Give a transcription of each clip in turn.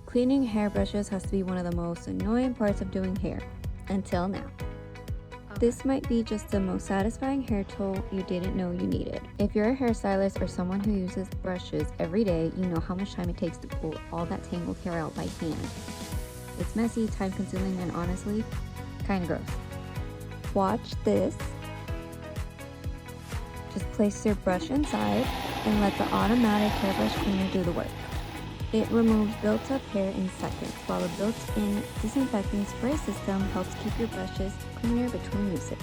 Cleaning hairbrushes has to be one of the most annoying parts of doing hair, until now. This might be just the most satisfying hair tool you didn't know you needed. If you're a hairstylist or someone who uses brushes every day, you know how much time it takes to pull all that tangled hair out by hand. It's messy, time consuming, and honestly, kinda gross. Watch this. Just place your brush inside and let the automatic hairbrush cleaner do the work. It removes built-up hair in seconds, while the built-in disinfecting spray system helps keep your brushes cleaner between uses.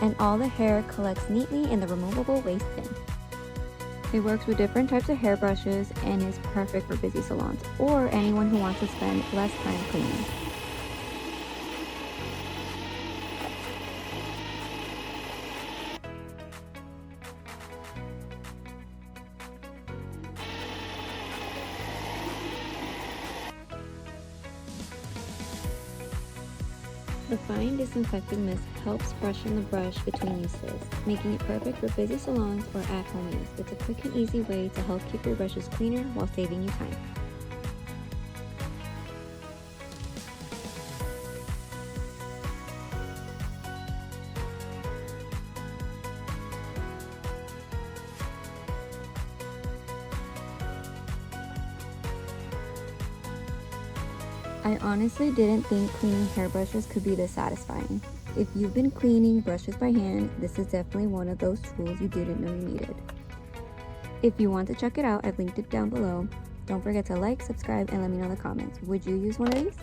And all the hair collects neatly in the removable waste bin. It works with different types of hairbrushes and is perfect for busy salons or anyone who wants to spend less time cleaning. The fine disinfecting mist helps freshen the brush between uses, making it perfect for busy salons or at-home use. It's a quick and easy way to help keep your brushes cleaner while saving you time. I honestly didn't think cleaning hairbrushes could be this satisfying. If you've been cleaning brushes by hand, this is definitely one of those tools you didn't know you needed. If you want to check it out, I've linked it down below. Don't forget to like, subscribe, and let me know in the comments. Would you use one of these?